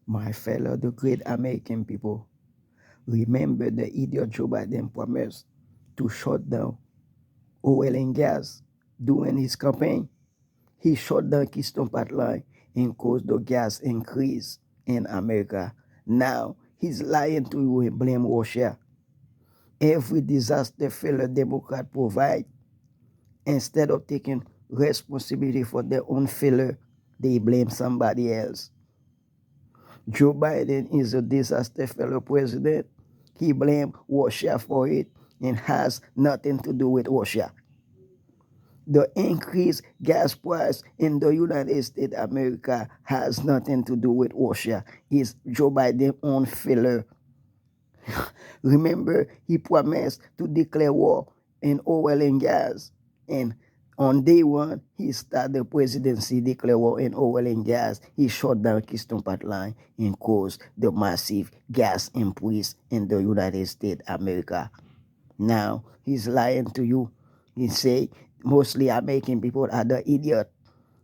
My fellow, the great American people, remember the idiot Joe Biden promised to shut down oil and gas during his campaign. He shut down Keystone Pipeline and caused the gas increase in America. Now he's lying to you and blame Russia. Every disaster fellow Democrat provide, instead of taking responsibility for their own failure, they blame somebody else. Joe Biden is a disaster fellow president. He blamed Russia for it and has nothing to do with Russia. The increased gas price in the United States of America has nothing to do with Russia. It's Joe Biden's own failure. Remember, he promised to declare war in oil and gas. And on day one, he started the presidency, declare war in oil and gas. He shut down Keystone Pipeline and caused the massive gas increase in the United States of America. Now, he's lying to you. He say mostly American people are the idiot.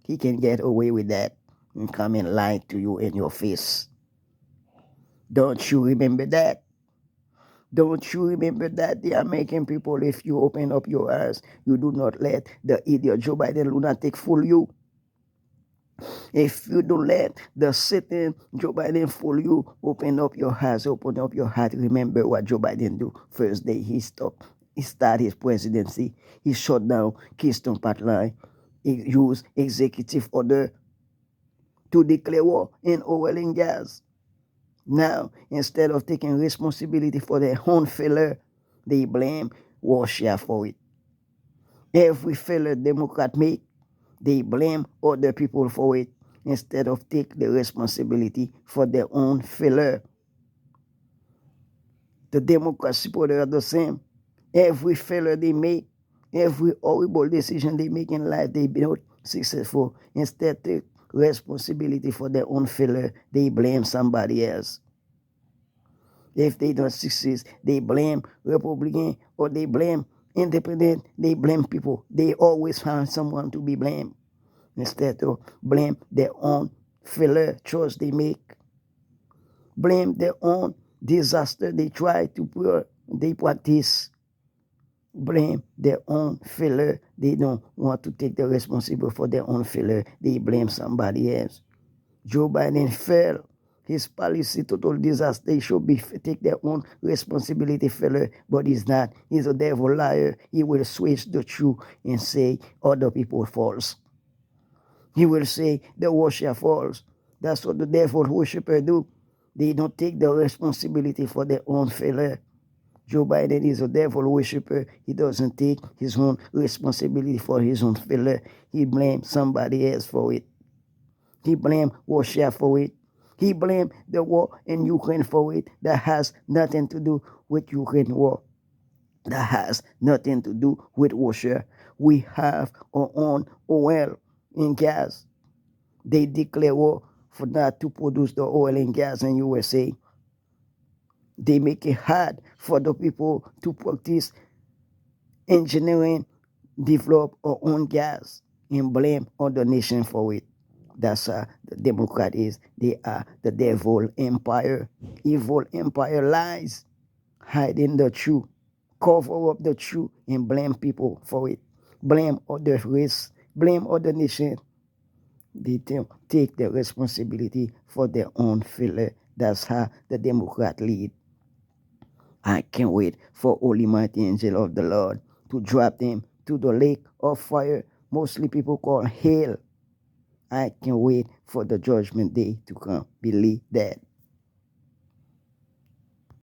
He can get away with that and come and lie to you in your face. Don't you remember that? Don't you remember that, the American people, if you open up your eyes, you do not let the idiot Joe Biden lunatic fool you. If you don't let the Satan Joe Biden fool you, open up your eyes, open up your heart. Remember what Joe Biden do. First day he started his presidency. He shut down Keystone Pipeline. He used executive order to declare war in oil and gas. Now, instead of taking responsibility for their own failure, they blame Russia for it. Every failure Democrat make, they blame other people for it instead of take the responsibility for their own failure. The Democrat supporters are the same. Every failure they make, every horrible decision they make in life, they be not successful. Instead, take responsibility for their own failure, they blame somebody else. If they don't succeed, they blame Republican or they blame independent, they blame people. They always find someone to be blamed instead of blame their own failure choice they make. Blame their own disaster they try to they practice. Blame their own failure. They don't want to take the responsibility for their own failure. They blame somebody else. Joe Biden failed. His policy total disaster. They should take their own responsibility failure, but he's not. He's a devil liar. He will switch the truth and say other people false. He will say the worship false. That's what the devil worshippers do. They don't take the responsibility for their own failure. Joe Biden is a devil worshiper. He doesn't take his own responsibility for his own failure. He blames somebody else for it. He blamed Russia for it. He blamed the war in Ukraine for it. That has nothing to do with Ukraine war. That has nothing to do with Russia. We have our own oil and gas. They declare war for not to produce the oil and gas in USA. They make it hard for the people to practice engineering, develop our own gas, and blame other nations for it. That's the Democrat is. They are the devil empire. Evil empire lies, hiding the truth, cover up the truth, and blame people for it. Blame other race, blame other nations. They take the responsibility for their own failure. That's how the Democrat lead. I can't wait for Holy Mighty Angel of the Lord to drop them to the lake of fire, mostly people call hell. I can't wait for the judgment day to come. Believe that.